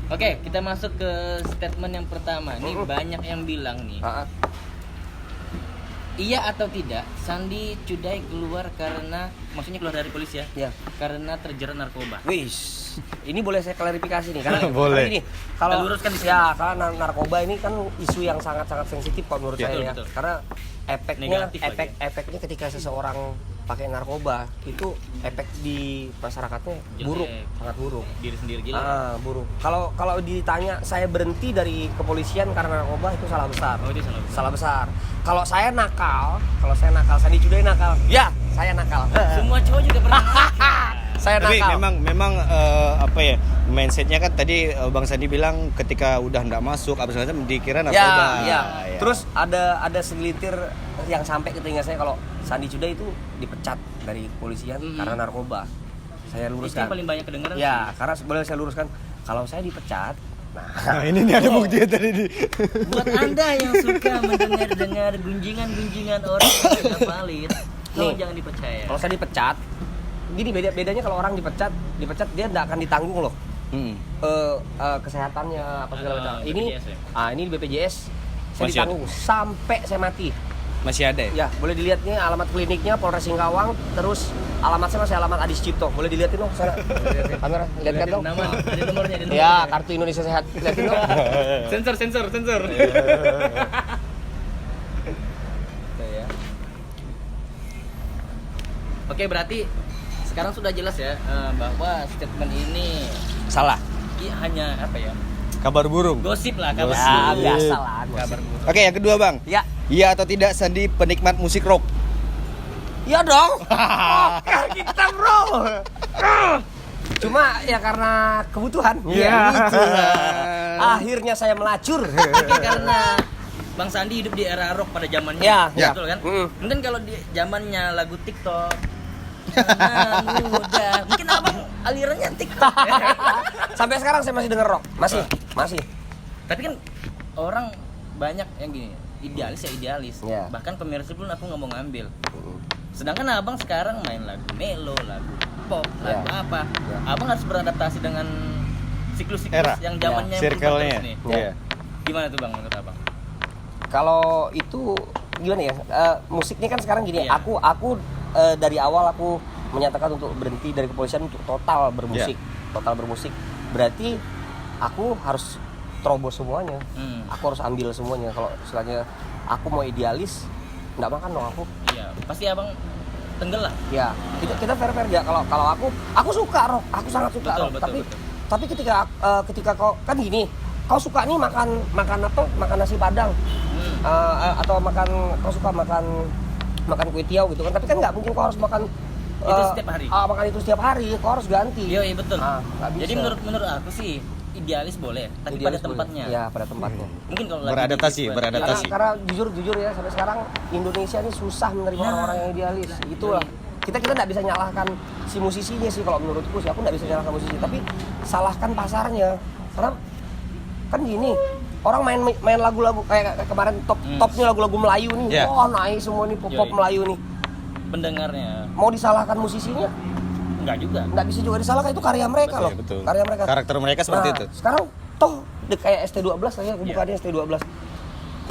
Oke, kita masuk ke statement yang pertama. Nih banyak yang bilang nih. Iya atau tidak, Sandi Cuday keluar karena, maksudnya keluar dari polisi ya? Iya. Karena terjerat narkoba. Wis, ini boleh saya klarifikasi nih karena Boleh. ini kalau Kita luruskan di sini. ya karena narkoba ini kan isu yang sangat-sangat sensitif kalau menurut saya ya. betul. Karena efeknya Negatif lagi. efeknya ketika seseorang pakai narkoba itu efek di masyarakatnya buruk, sangat buruk. Diri sendiri gila. Buruk. Kalau ditanya saya berhenti dari kepolisian karena narkoba itu salah besar. Oh, itu salah besar. Salah besar. Kalau saya nakal, Sandi Cuday nakal. Ya, saya nakal. Semua cowok juga pernah nakal. Saya Tapi nakal. memang apa ya, mindsetnya kan tadi Bang Sandi bilang ketika udah nggak masuk apa segala macam dikira narkoba. Ya. Terus ada segelintir yang sampai ke telinga saya kalau Sandi Cuday itu dipecat dari kepolisian karena narkoba. Saya Itu luruskan. yang paling banyak kedengeran. Ya, karena boleh saya luruskan. Kalau saya dipecat, Nah, ini nih ada bukti tadi nih. Buat Anda yang suka mendengar gunjingan orang yang tidak valid, tolong Nih. jangan dipercaya. kalau saya dipecat, gini bedanya kalau orang dipecat dia tidak akan ditanggung loh. Kesehatannya apa segala macam. Ini BPJS ya? ini di BPJS saya Masih ditanggung sampai saya mati. Masih ada ya? Ya, boleh dilihat nih alamat kliniknya Polres Singkawang, terus alamat saya masih alamat Adi Cipto. Boleh dilihatin dong sana. Kamera, lihat dong. Nama, ada nomornya, ada nomornya. Ya, kartu Indonesia Sehat. Lihatin dong. Sensor. Oke, berarti sekarang sudah jelas ya bahwa statement ini Salah. hanya apa ya? Kabar burung. Gosip lah, kabar. Gosip. Ya, biasa lah. Kabar burung. Oke, yang kedua Bang. Ya. Iya atau tidak Sandi penikmat musik rock? Iya dong. Oke, kita bro. Cuma ya karena kebutuhan. Iya. Akhirnya saya melacur. Mungkin karena Bang Sandi hidup di era rock pada zamannya, Ya. betul kan? Mungkin kalau di zamannya lagu TikTok, mudah, mungkin abang alirannya TikTok. Sampai sekarang saya masih denger rock. Masih. Tapi kan orang banyak yang gini, idealis ya idealis. Ya. Bahkan pemirsa pun aku nggak mau ngambil. Sedangkan abang sekarang main lagu melo, lagu pop, lagu apa? Ya. Abang harus beradaptasi dengan siklus-siklus Era. yang zamannya yang berubah Circle-nya. terus nih. Iya. Gimana tuh bang menurut abang? Kalau itu gimana ya? Musik ini kan sekarang gini. Iya. Aku dari awal aku menyatakan untuk berhenti dari kepolisian untuk total bermusik. Total bermusik. Berarti aku harus terobos semuanya. Aku harus ambil semuanya. Kalau istilahnya aku mau idealis, nggak makan dong aku. Iya, pasti abang tenggelam. Ya, kita fair ya. Kalau aku suka rock, aku sangat suka Betul, rock. betul, Tapi ketika kau kan gini, kau suka nih makan apa? Makan nasi padang. Atau kau suka makan kue tiaw gitu kan. Tapi kan nggak mungkin kau harus makan Itu setiap hari. Makan itu setiap hari, kau harus ganti. Iya betul. Nggak bisa. Jadi menurut aku sih idealis boleh, tapi Idealis pada tempatnya. boleh. Ya, pada tempatnya. Mungkin kalau lagi Beradaptasi, di- beradaptasi. Karena jujur ya sampai sekarang Indonesia ini susah menerima orang-orang yang idealis. Itulah. Kita nggak bisa nyalahkan si musisinya sih kalau menurutku sih. Aku nggak bisa nyalahkan musisi, tapi salahkan pasarnya. Karena kan gini, orang main lagu-lagu kayak kemarin topnya lagu-lagu Melayu nih. Yeah. Oh, naik semua nih pop Yoi. Melayu nih. pendengarnya Mau disalahkan musisinya? enggak juga. Nggak bisa juga disalahkan, itu karya mereka loh. Betul. Karya mereka. Karakter mereka seperti itu. Sekarang toh kayak ST12 saya aku buka dia ST12.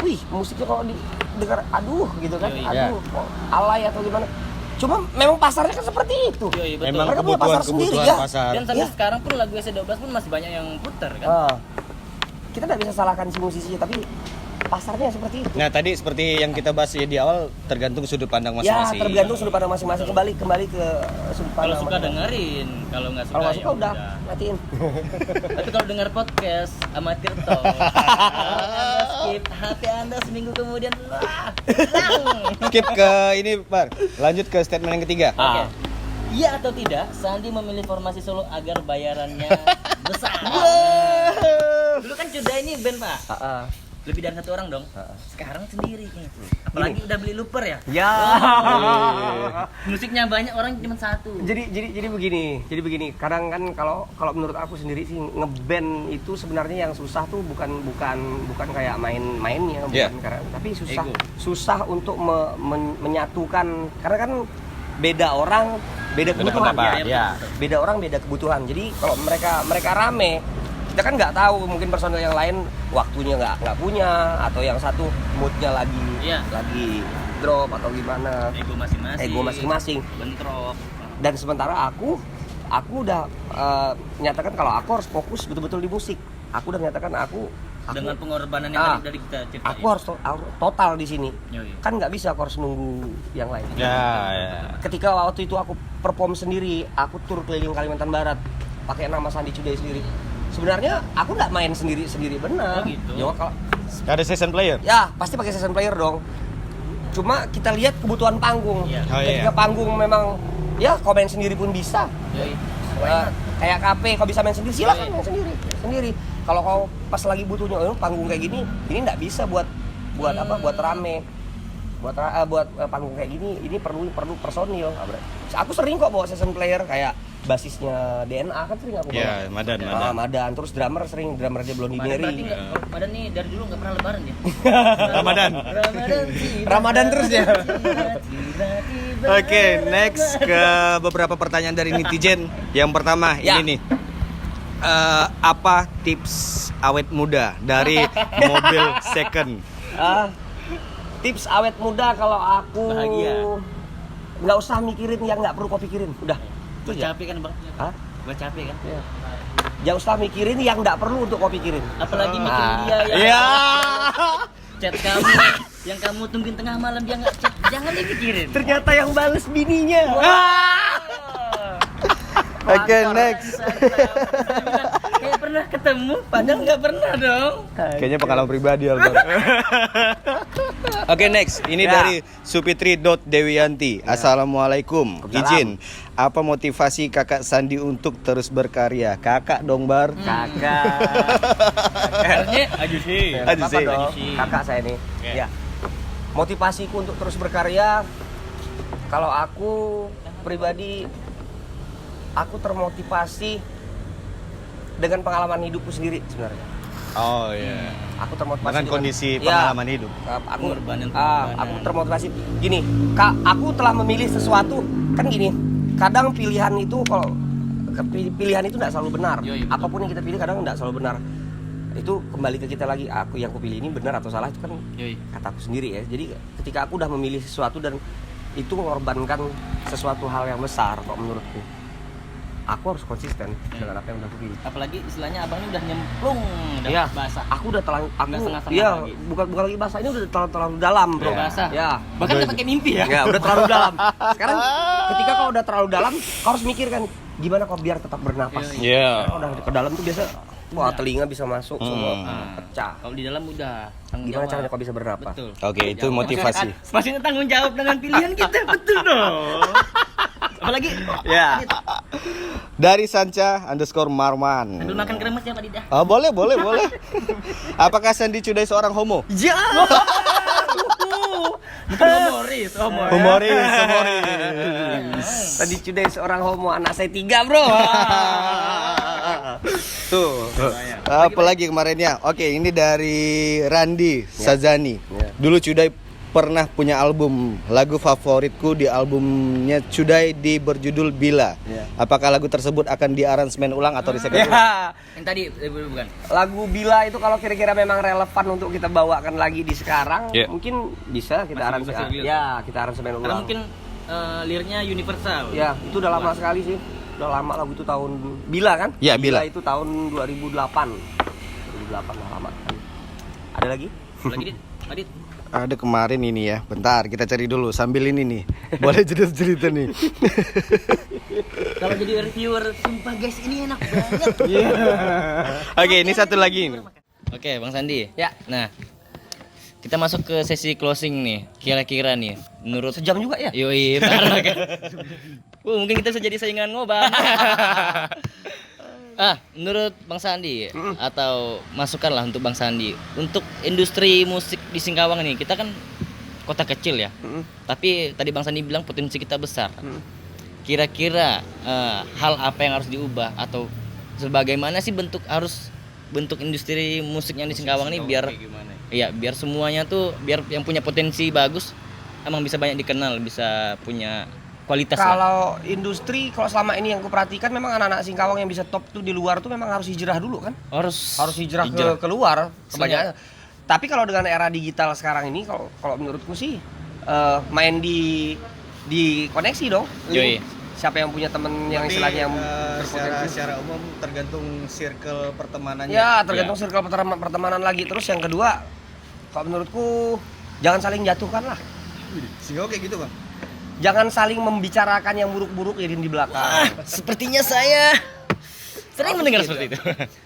Wih, musiknya kalau didengar aduh gitu kan. Yoi. Aduh, kok alay atau gimana. Cuma memang pasarnya kan seperti itu. Iya betul. Memang Mereka punya pasar sendiri, ya. pasar. Dan sampai Iya. sekarang pun lagu S12 pun masih banyak yang puter kan. Kita nggak bisa salahkan si musisinya, tapi pasarnya seperti itu. Nah, tadi seperti yang kita bahas di awal tergantung sudut pandang Ya, masing-masing. tergantung sudut pandang masing-masing. Kembali ke sudut Kalau pandang. suka masing-masing. dengerin, kalau nggak suka Kalau nggak ya suka udah matiin. Tapi kalau dengar podcast amatir talk, skip hati Anda seminggu kemudian lah. Skip ke ini, Bar. Lanjut ke statement yang ketiga. Oke. Iya atau tidak, Sandi memilih formasi solo agar bayarannya besar. Dulu kan Cuday ini band pak, lebih dari satu orang dong. Sekarang sendiri nih. Apalagi udah beli looper ya. Ya. Musiknya banyak, orang cuma satu. Jadi begini. Kadang kan kalau menurut aku sendiri sih ngeband itu sebenarnya yang susah tuh bukan kayak main-mainnya, Yeah. bukan karena, tapi Ego. susah untuk menyatukan, karena kan beda orang beda kebutuhan. pendapat, ya. Beda orang beda kebutuhan. Jadi kalau mereka rame kita kan nggak tahu, mungkin personel yang lain waktunya nggak punya, atau yang satu moodnya lagi drop atau gimana, ego masing-masing bentrok. Dan sementara aku udah nyatakan kalau aku harus fokus betul-betul di musik. Aku udah nyatakan aku dengan pengorbanan yang tadi kita ceritain. Aku harus total di sini. Yoi. Kan nggak bisa aku harus nunggu yang lain. Ya. Ketika waktu itu aku perform sendiri, aku tur keliling Kalimantan Barat pakai nama Sandi Cudai sendiri. Sebenarnya aku nggak main sendiri benar. Oh gitu. Ya, kalau Ada session player? ya pasti pakai session player dong. Cuma kita lihat kebutuhan panggung. Iya. Oh, Ketika iya. panggung memang ya kau main sendiri pun bisa. Yoi. Kayak kafe kau bisa main sendiri, silakan main sendiri. Kalau kau pas lagi butuhnya panggung kayak gini, ini nggak bisa buat apa? Buat rame. Buat panggung kayak gini, ini perlu personil. Aku sering kok bawa session player kayak basisnya DNA kan sering aku bawa. Ya, Madan. Madan. Terus drummer dia belum Madan berarti Mary. Madan nih dari dulu nggak pernah lebaran ya. Ramadan. Ramadan terus ya. Oke, next ke beberapa pertanyaan dari netizen. Yang pertama Ya. ini nih. Apa tips awet muda dari mobil second? Tips awet muda kalau aku Bahagia. nggak usah mikirin yang nggak perlu kau pikirin. Udah. Gue capek kan bang. Hah? Gue capek kan. Iya. Jangan usah mikirin yang nggak perlu untuk kau pikirin. Apalagi mikirin dia yang Iya. chat kamu yang kamu tungguin tengah malam dia nggak chat, jangan dipikirin. Ternyata yang bales bininya. Oke, next. Kayak pernah ketemu, padahal nggak pernah dong. Kayaknya pengalaman pribadi Albar. Oke, next. Ini Ya. dari Supitri.Dewianti. Assalamualaikum. Waalaikumsalam. Izin. Apa motivasi Kakak Sandi untuk terus berkarya? Kakak dong, Bar. Kakak. Akhirnya aja sih. Aduh, Apa sih. dong? Aduh, Kakak saya nih. Oke. Ya. Motivasiku untuk terus berkarya, kalau aku pribadi, aku termotivasi dengan pengalaman hidupku sendiri sebenarnya. Oh iya. Aku termotivasi Dengan kondisi ya, pengalaman hidup. Pengorbanan. Aku termotivasi gini, Kak, aku telah memilih sesuatu kan gini. Kadang pilihan itu kalau pilihan itu tidak selalu benar. Yoi, betul. Apapun yang kita pilih kadang tidak selalu benar. Itu kembali ke kita lagi. Aku yang kupilih ini benar atau salah itu kan Yoi. kataku sendiri ya. Jadi ketika aku udah memilih sesuatu dan itu mengorbankan sesuatu hal yang besar kok menurutku, aku harus konsisten dengan apa yang udah aku pilih. Apalagi istilahnya abangnya udah nyemplung, udah Iya, basah. aku udah terlalu, Nggak aku setengah-setengah iya lagi. bukan lagi basah, ini udah terlalu dalam bro. Udah basah. Ya, Bahkan dia pakai mimpi ya. ya udah terlalu dalam. Sekarang ketika kau udah terlalu dalam, kau harus mikir kan gimana kau biar tetap bernapas. Iya. Kalau udah ke dalam tuh biasa, wah telinga bisa masuk semua pecah. Kalau di dalam udah tanggung Gimana jawab. caranya kau bisa bernapas? Betul. Oke, itu motivasi. Masih tanggung jawab dengan pilihan kita, betul dong. Apalagi Ya. Dari Sanca_Marman. sambil makan kremes ya Pak Dida. Oh, boleh. Apakah Sandi Cudai seorang homo? Ya. Bukan humoris, Humoris. Tadi Cudai seorang homo, anak saya 3 bro. Tuh. Apalagi kemarinnya? Oke, ini dari Randi Sazani. Ya. Dulu Cudai pernah punya album. Lagu favoritku di albumnya Cudai di berjudul Bila. Ya. Apakah lagu tersebut akan diaransemen ulang atau disekat ulang? Ya. Yang tadi bukan. Lagu Bila itu kalau kira-kira memang relevan untuk kita bawakan lagi di sekarang, Yeah. mungkin bisa kita Masih aransemen. relate. Ya, kita aransemen ulang. Karena mungkin liriknya universal. Ya, itu udah lama sekali sih. Udah lama lagu itu tahun Bila kan? Ya, Bila. Itu tahun 2008. 2008 lah lama. Ada lagi? Lagi Dit, Pak Dit. Ada kemarin ini ya. Bentar, kita cari dulu sambil ini nih. Boleh cerita nih. Kalau jadi reviewer, sumpah guys ini enak banget. Oke, ini satu lagi nih. Oke, Bang Sandi. Ya. Nah, kita masuk ke sesi closing nih. Kira-kira nih, menurut Sejam juga ya? Yoi, parah kan. Mungkin kita bisa jadi saingan ngobam. Menurut Bang Sandi atau masukan lah untuk Bang Sandi untuk industri musik di Singkawang nih, kita kan kota kecil ya. Tapi tadi Bang Sandi bilang potensi kita besar. Kira-kira hal apa yang harus diubah atau sebagaimana sih bentuk industri musik yang di Singkawang nih biar biar semuanya tuh biar yang punya potensi bagus emang bisa banyak dikenal, bisa punya kualitas lah. Kalau industri, kalau selama ini yang kuperhatikan memang anak-anak Singkawang yang bisa top tuh di luar tuh memang harus hijrah dulu kan? Harus Hijrah ke luar kebanyakan. Tapi kalau dengan era digital sekarang ini, kalau menurutku sih main di koneksi dong. Yoi. Siapa yang punya temen yang Tapi, istilahnya yang secara umum tergantung circle pertemanannya. ya tergantung circle pertemanan lagi. Terus yang kedua, kalau menurutku jangan saling jatuhkan lah. Sehingga kayak gitu bang. Jangan saling membicarakan yang buruk-buruk jadi di belakang. Sepertinya saya sering mendengar seperti itu.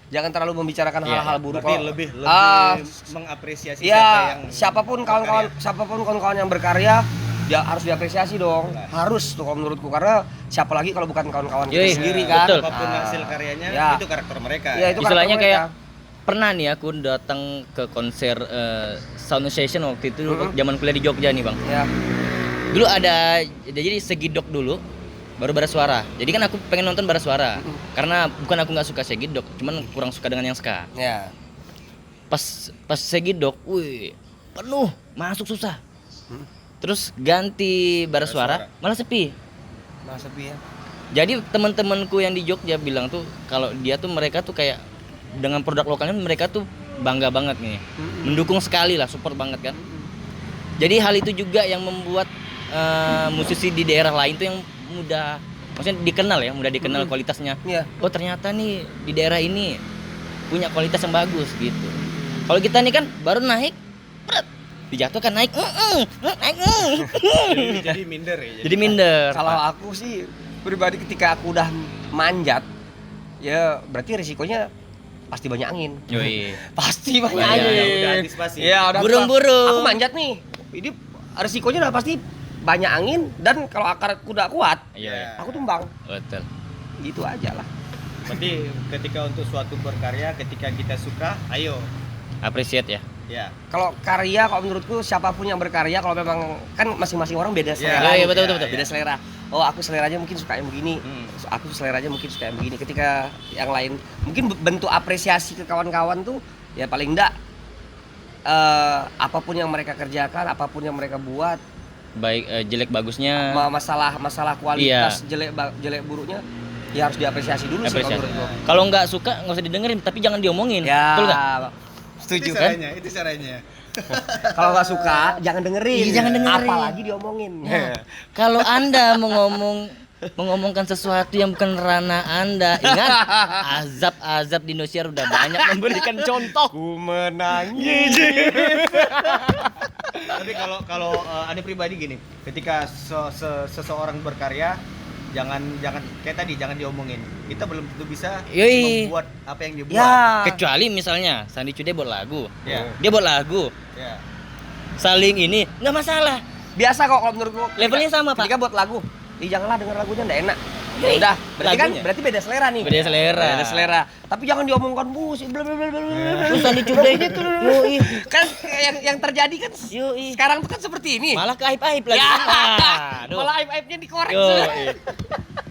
Jangan terlalu membicarakan Iya, hal-hal buruk. Tapi Kalau- lebih Ah, mengapresiasi ya, siapa yang siapapun kawan-kawan yang berkarya, dia harus diapresiasi dong. Harus tuh kalau menurutku, karena siapa lagi kalau bukan kawan-kawan Yoi, kita sendiri kan. betul. apapun hasil karyanya Ya. itu karakter mereka. Ya, itu Istilahnya karakter kayak mereka. pernah nih aku datang ke konser Sound Session waktu itu zaman kuliah di Jogja nih bang. Ya. Dulu ada jadi Segidok dulu baru bara suara. Jadi kan aku pengen nonton bara suara karena bukan aku nggak suka Segidok, cuman kurang suka dengan yang ska. Ya. Pas Segidok, wih penuh masuk susah. Terus ganti bara suara malah sepi. Nah, sepi ya. Jadi teman-temanku yang di Jogja bilang tuh kalau dia tuh mereka tuh kayak dengan produk lokalnya mereka tuh bangga banget nih, mendukung sekali lah, support banget kan. Jadi hal itu juga yang membuat musisi di daerah lain tuh yang maksudnya mudah dikenal kualitasnya. Iya. Oh ternyata nih di daerah ini punya kualitas yang bagus gitu. Kalau kita nih kan baru naik, pret, dijatuhkan naik, Jadi minder ya. jadi minder. Kalau aku sih pribadi ketika aku udah manjat, ya berarti risikonya pasti banyak angin. Yoi. Pasti banyak Iya, angin. udah antisipasi. Iya, udah Burung-burung. Aku manjat nih. Ini risikonya udah pasti banyak angin, dan kalau akar kuda kuat, Iya, aku tumbang. betul. Gitu aja lah. Berarti ketika untuk suatu berkarya, ketika kita suka, ayo. Appreciate ya. Ya. Kalau karya, kalau menurutku siapapun yang berkarya, kalau memang kan masing-masing orang beda selera. Iya, betul. Beda selera. Oh, aku seleranya mungkin suka yang begini. Aku seleranya mungkin suka yang begini. Ketika yang lain mungkin bentuk apresiasi ke kawan-kawan tuh ya paling enggak apapun yang mereka kerjakan, apapun yang mereka buat, Baik jelek bagusnya. masalah kualitas jelek buruknya ya harus diapresiasi dulu sih kalau Apresiasi. menurutku. Kalau nggak suka nggak usah didengerin, tapi jangan diomongin. Ya, Betul nggak? setuju Itu kan? caranya, itu caranya. Kalau nggak suka jangan dengerin. Iya, jangan dengerin. Apalagi diomongin. Nah, kalau Anda mengomongkan sesuatu yang bukan ranah Anda, ingat azab di Indonesia udah banyak memberikan contoh. Ku menangis. Tapi kalau Ane pribadi gini, ketika seseorang berkarya, jangan kayak tadi, jangan diomongin. Kita belum tentu bisa Yoi. membuat apa yang dia buat. Ya. Kecuali misalnya Sandi Cude buat lagu, Ya. dia buat lagu, Ya. saling ini nggak masalah. Biasa kok kalau menurutku. Levelnya sama, Pak. Ketika buat lagu, janganlah denger lagunya enggak enak. Yoi. Udah, Lagunya. berarti beda selera nih. Beda selera. Beda selera. Tapi jangan diomongkan musik bla bla bla bla bla. Terus Sandi Cude gitu. Yoi. Kan yang terjadi kan Yoi. sekarang tuh kan seperti ini. Malah ke aib-aib lagi. Ya. Aduh. Malah aib-aibnya dikorek. Yoi.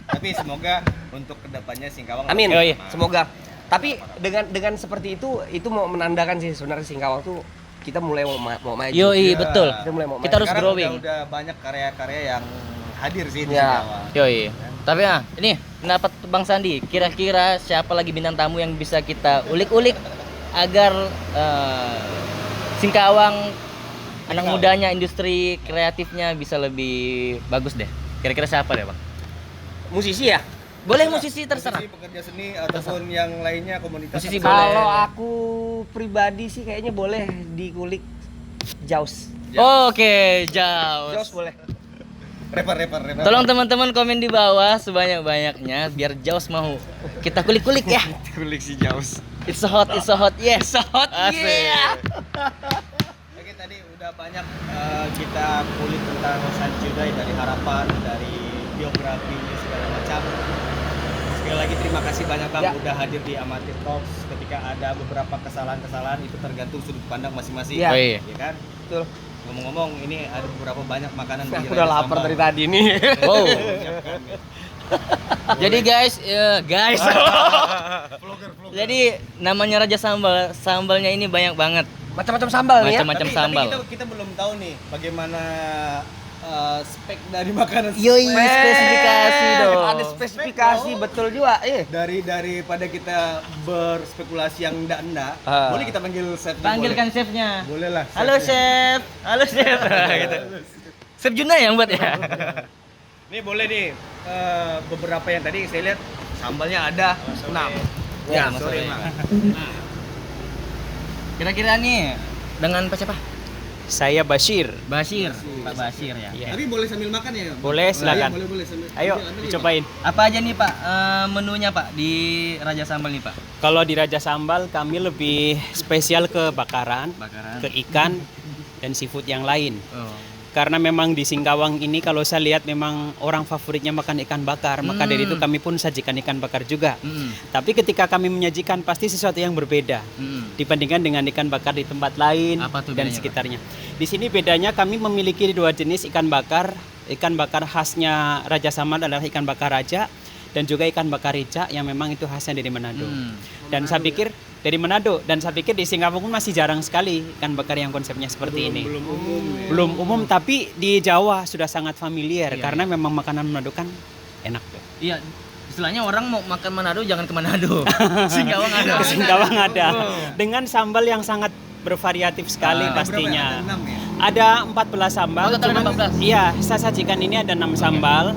Tapi semoga untuk kedepannya Singkawang. Amin. Yoi. Semoga. Tapi dengan seperti itu mau menandakan sih sebenarnya Singkawang tuh kita mulai mau maju. Yoi, Ya. betul. Kita mulai mau Kita harus Sekarang growing. udah banyak karya-karya yang hadir sih di Ya. Singkawang. Yoi. Tapi ini pendapat Bang Sandi, kira-kira siapa lagi bintang tamu yang bisa kita ulik-ulik agar Singkawang anak mudanya, industri kreatifnya bisa lebih bagus deh. Kira-kira siapa deh, Bang? musisi ya. Boleh musisi terserah. Musisi, pekerja seni ataupun yang lainnya, komunitas. Musisi terserah. boleh. Kalau aku pribadi sih kayaknya boleh dikulik Jaws. Oke, jauh. Jaws boleh. Rapper. Tolong teman-teman komen di bawah sebanyak-banyaknya biar Jaws mau kita kulik-kulik ya. Kulik si Jaws. It's so hot, yes. So hot, Asik. Oke, tadi udah banyak kita kulik tentang Sandi Cude, dari harapan, dari biografinya segala macam. Sekali lagi terima kasih banyak Bang Ya. udah hadir di Amatir Talks. Ketika ada beberapa kesalahan-kesalahan itu tergantung sudut pandang masing-masing. Ya. Oh iya. Ya kan? Betul. Ngomong-ngomong, ini ada beberapa banyak makanan Aku di udah Raja lapar Sambal. dari tadi nih. Wow. Jadi guys, jadi namanya Raja Sambal, sambalnya ini banyak banget, Macam-macam sambal nih ya. macam-macam Tapi sambal. kita belum tahu nih bagaimana spek dari makanan. Yoi, spesifikasi dong. Ada spesifikasi betul juga. Daripada kita berspekulasi yang enggak, boleh kita panggil chef. Panggilkan chefnya. Boleh lah. Halo chef. Halo chef. Gitu. Chef Juna yang buat ya. Nih boleh nih beberapa yang tadi saya lihat sambalnya ada 6. Ya, Mas sorry, Sore. Mak. Kira-kira nih dengan Pak siapa? Saya Bashir. Bashir. Pak Bashir ya. Iya. Tapi boleh sambil makan ya? Boleh, silakan. Boleh sambil. Ayo, dicobain. Apa aja nih Pak menunya Pak di Raja Sambal nih Pak? Kalau di Raja Sambal kami lebih spesial ke bakaran, Bakaran. ke ikan dan seafood yang lain. Oh. Karena memang di Singkawang ini kalau saya lihat memang orang favoritnya makan ikan bakar, maka dari itu kami pun sajikan ikan bakar juga. Tapi ketika kami menyajikan pasti sesuatu yang berbeda dibandingkan dengan ikan bakar di tempat lain Apa tuh dan bedanya, sekitarnya. Di sini bedanya kami memiliki 2 jenis ikan bakar. Ikan bakar khasnya Raja Sambal adalah ikan bakar raja dan juga ikan bakar rica yang memang itu khasnya dari Manado. Dan saya pikir dari Manado dan saya pikir di Singapura pun masih jarang sekali ikan bakar yang konsepnya seperti ini. Belum umum tapi di Jawa sudah sangat familiar karena memang makanan Manado kan enak tuh. Iya, istilahnya orang mau makan Manado jangan ke Manado. Singkawang ada. Ke Singkawang ada. Dengan sambal yang sangat bervariatif sekali pastinya. Ada 14 sambal. Oh, total ada 14? Iya, saya sajikan ini ada 6 sambal.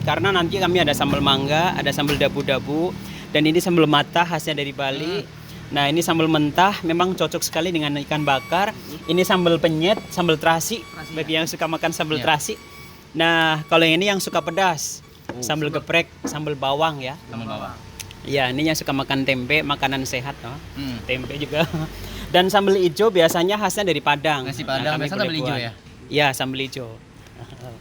Karena nanti kami ada sambal mangga, ada sambal dabu-dabu, dan ini sambal mata khasnya dari Bali. Nah, ini sambal mentah memang cocok sekali dengan ikan bakar. Ini sambal penyet, sambal terasi bagi yang suka makan sambal terasi. Nah, kalau yang ini yang suka pedas, sambal geprek, sambal bawang ya. Sambal bawang. Ya, ini yang suka makan tempe, makanan sehat, no? Tempe juga. Dan sambal hijau biasanya khasnya dari Padang. Nasi Padang, kami biasa boleh sambal hijau buat. ya? Iya, sambal hijau.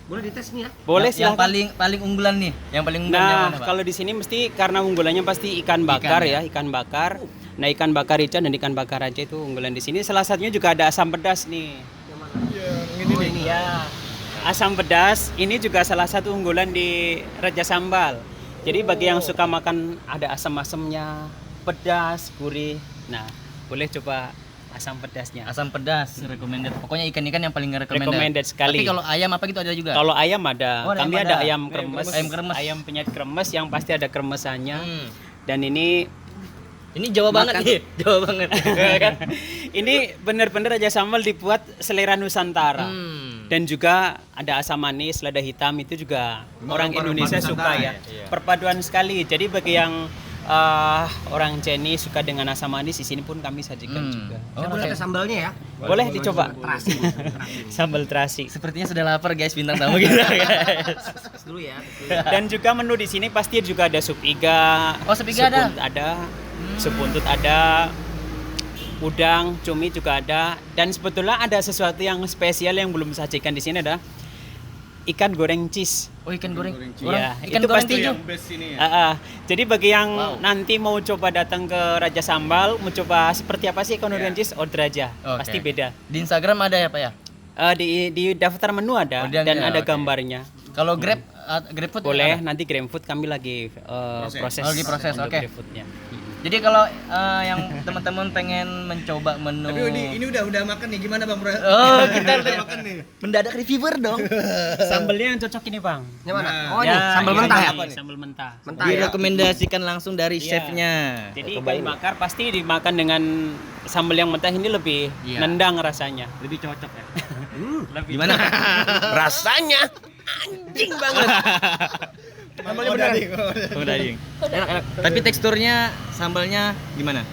Boleh dites nih ya? Boleh Yang silakan. paling unggulan nih, yang paling unggulan yang Nah, mana Pak? kalau di sini mesti karena unggulannya pasti ikan bakar ya, ikan bakar. Nah, ikan bakar rica dan ikan bakar raja itu unggulan di sini. Salah satunya juga ada asam pedas nih. Ini Ya. Asam pedas ini juga salah satu unggulan di Raja Sambal. Jadi bagi yang suka makan ada asam-asamnya, pedas, gurih. Nah, boleh coba asam pedasnya. Asam pedas recommended. Pokoknya ikan-ikan yang paling recommended. Recommended sekali. Tapi kalau ayam apa gitu ada juga? Kalau ayam ada, Oh, ada kami ayam ada ada. ayam kremes, Ayam kremes. ayam penyet kremes yang pasti ada kremesannya. Dan Ini Jawa banget nih, Jawa banget. Kan? ini benar-benar Raja Sambal dibuat selera Nusantara. Dan juga ada asam manis, lada hitam itu juga orang Indonesia suka ya. Perpaduan sekali. Jadi bagi yang orang Chinese suka dengan asam manis, di sini pun kami sajikan juga. Saya boleh ada sambalnya ya? Boleh dicoba. Terasi. Sambal terasi. Sepertinya sudah lapar guys, bintang tamu kita guys. Dulu ya. Dan juga menu di sini pasti juga ada sup iga. Oh, sup iga ada? Buntut ada. Sup buntut ada. Udang, cumi juga ada. Dan sebetulnya ada sesuatu yang spesial yang belum sajikan di sini ada ikan goreng cheese. Oh, ikan goreng. Iya, Ikan itu goreng pasti keju. Best ini ya. Jadi bagi yang nanti mau coba datang ke Raja Sambal, mau coba seperti apa sih ikan goreng cheese, order aja. Oke. Pasti beda. Di Instagram ada ya Pak ya? Di daftar menu ada Oh, dia dan ada, ada oke. gambarnya. Kalau GrabFood Boleh, ada? nanti GrabFood kami lagi proses. Oh, lagi proses, untuk oke. GrabFoodnya. Jadi kalau yang teman-teman pengen mencoba menu Tapi ini udah makan nih, gimana Bang Bro? Oh, kita udah makan nih. mendadak reviewer dong. Sambelnya yang cocok ini, Bang. Yang mana? Nah. Oh, ini sambal ini mentah ya? ini, Sambal mentah. Mentah ya? Direkomendasikan langsung dari Iya. chefnya. Jadi ikan bakar pasti dimakan dengan sambal yang mentah ini lebih Iya. nendang rasanya. Lebih cocok ya. Lebih Gimana? Rasanya anjing banget. Sambalnya benar. Oh, daging. Enak. Tapi teksturnya sambalnya gimana?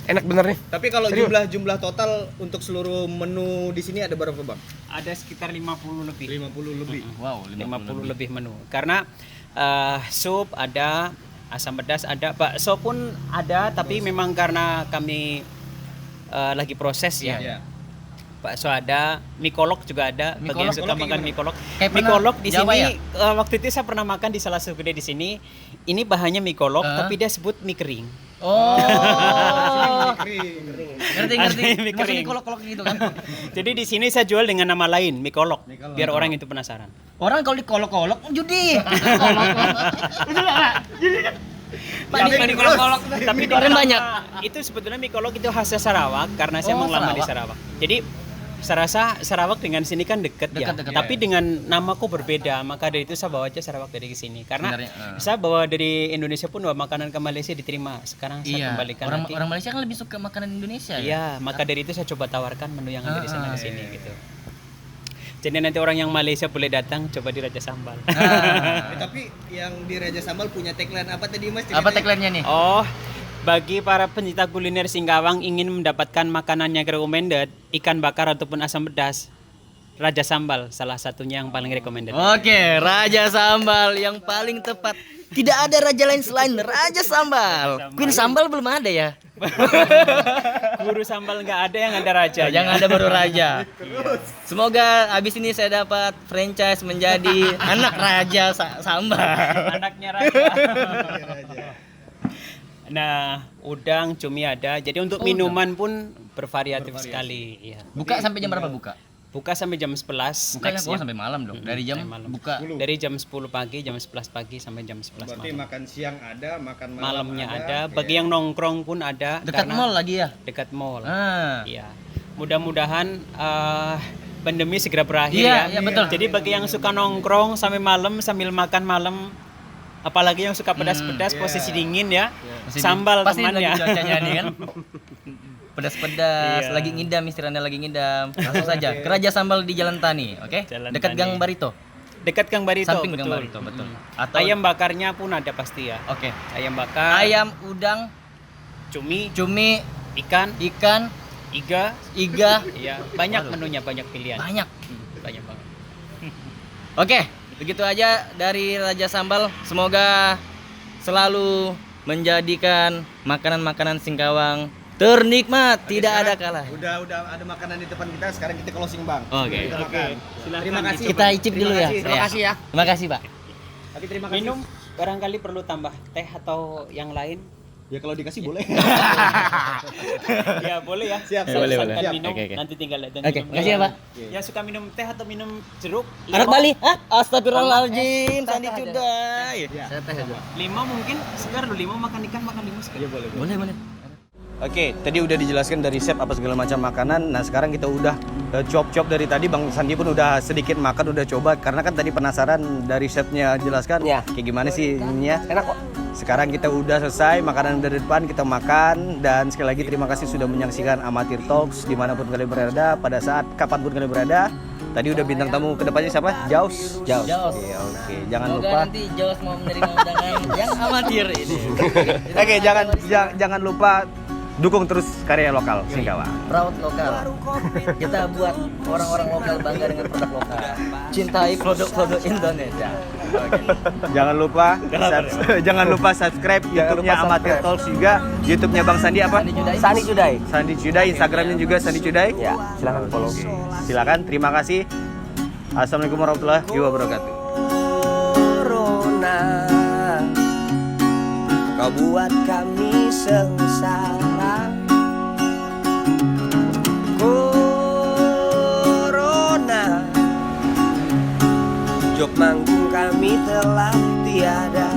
Enak bener nih. Tapi kalau jumlah total untuk seluruh menu di sini ada berapa Bang? Ada sekitar 50 lebih. 50 lebih. Wow, 50 lebih menu. Karena sup ada, asam pedas ada, bakso pun ada, tapi memang karena kami lagi proses ya. Iya. Bakso ada, mie kolok juga ada. Mie Bagi yang kolok suka kayak makan gimana? mie kolok. Kayak Mie pernah kolok di Jawa sini ya? waktu itu saya pernah makan di salah satu kedai di sini. Ini bahannya mie kolok, tapi dia sebut mie kering. Oh. Kering. Ngerti. Mie Maksudnya kering. kolok-kolok gitu kan. Jadi di sini saya jual dengan nama lain, mie kolok. Biar orang itu penasaran. Orang kalau dikolok-kolok judi. Tapi kolok-kolok, tapi Kemarin banyak. Itu sebetulnya mie kolok itu khasnya Sarawak karena saya Oh, memang lama di Sarawak. Sarawak. Jadi Saya rasa Sarawak dengan sini kan dekat ya. Dekat. Tapi dengan namaku berbeda, maka dari itu saya bawa aja Sarawak dari sini. Karena Sebenarnya, saya bawa dari Indonesia pun bawa makanan ke Malaysia diterima. Sekarang saya Iya. kembalikan nanti. Orang Malaysia kan lebih suka makanan Indonesia ya. Iya, maka dari itu saya coba tawarkan menu yang ada di sana ke sini gitu. Jadi nanti orang yang Malaysia boleh datang coba di Raja Sambal. Tapi yang di Raja Sambal punya tagline apa tadi Mas? Apa tagline-nya nih? Oh, bagi para pencinta kuliner Singkawang ingin mendapatkan makanan yang recommended, ikan bakar ataupun asam pedas, Raja Sambal salah satunya yang paling recommended. Oke, Raja Sambal yang paling tepat. Tidak ada raja lain selain Raja Sambal. Queen Sambal belum ada ya? Guru sambal nggak ada, yang ada raja. Yang ada baru Raja. Semoga habis ini saya dapat franchise menjadi anak Raja Sambal. Anaknya raja. Nah, udang, cumi ada. Jadi untuk minuman pun bervariatif sekali. Iya. Buka sampai jam berapa buka? Buka sampai jam 11. Buka next ya. sampai malam dong. Dari jam Sampai malam. buka. Dari jam 10 pagi, jam 11 pagi sampai jam 11 Berarti malam. makan siang ada, makan malam Malamnya ada. Bagi yang nongkrong pun ada. Dekat karena mall lagi ya? Dekat mall. Ah. Iya. Mudah-mudahan pandemi segera berakhir Iya, ya. iya, betul. Jadi bagi yang suka nongkrong sampai malam sambil makan malam, apalagi yang suka pedas-pedas, posisi dingin ya. Sambal Pasti teman lagi ya. cuacanya nih kan. Pedas-pedas, Iya. lagi ngidam, istirahatnya lagi ngidam. Langsung saja ke Raja Sambal di Jalan Tani, oke? Jalan Dekat Tani. Gang Barito. Dekat Gang Barito, Samping Gang betul. Barito, betul. Atau ayam bakarnya pun ada pasti ya. Oke. Ayam bakar, Ayam, udang, cumi, cumi, ikan, ikan, iga, iga, ya banyak menunya, banyak pilihan. banyak. Banyak banget. Oke, begitu aja dari Raja Sambal. Semoga selalu menjadikan makanan-makanan Singkawang ternikmat, tidak ada kalah. Udah ada makanan di depan kita, sekarang kita closing Bang. Oke. Kita makan. Terima kasih. Kita icip dulu ya. Terima kasih ya. Terima kasih, Pak. Tapi terima kasih. Minum barangkali perlu tambah teh atau yang lain. Ya kalau dikasih boleh. Ya boleh ya. Siap, Saya boleh, pesankan boleh. minum, Oke, oke. nanti tinggal dan Oke, minum. makasih ya, Pak. Ya suka minum teh atau minum jeruk? Anak limau? Bali? Hah? Astagfirullahaladzim, Sandi Cudai. Saya teh aja. Limau mungkin segar dulu, limau makan ikan, makan limau segar. Iya boleh. Boleh. Oke, tadi udah dijelaskan dari chef apa segala macam makanan. Nah, sekarang kita udah chop-chop dari tadi. Bang Sandi pun udah sedikit makan, udah coba. Karena kan tadi penasaran dari chefnya jelaskan Ya. kayak gimana sih ininya. Enak kok. Sekarang kita udah selesai, makanan dari depan kita makan. Dan sekali lagi terima kasih sudah menyaksikan Amatir Talks dimanapun kalian berada, pada saat kapanpun kalian berada. Tadi udah bintang tamu kedepannya siapa? Jaus. Jaus. Oke, oke. Jangan Semoga lupa. nanti Jaws mau menerima undangan yang amatir ini. Oke, jangan lupa dukung terus karya lokal Singkawang. Proud lokal. Kita buat orang-orang lokal bangga dengan produk lokal. Cintai produk-produk Indonesia. Jangan lupa subscribe YouTube-nya Amatir Talks juga. YouTube-nya Bang Sandi apa? Sandi Cudai. Sandi Cudai, Instagramnya juga Sandi Cudai. Ya, silakan follow. Silakan, terima kasih. Assalamualaikum warahmatullahi wabarakatuh. Corona, kau buat kami sengsara. Corona, job manggung kami telah tiada.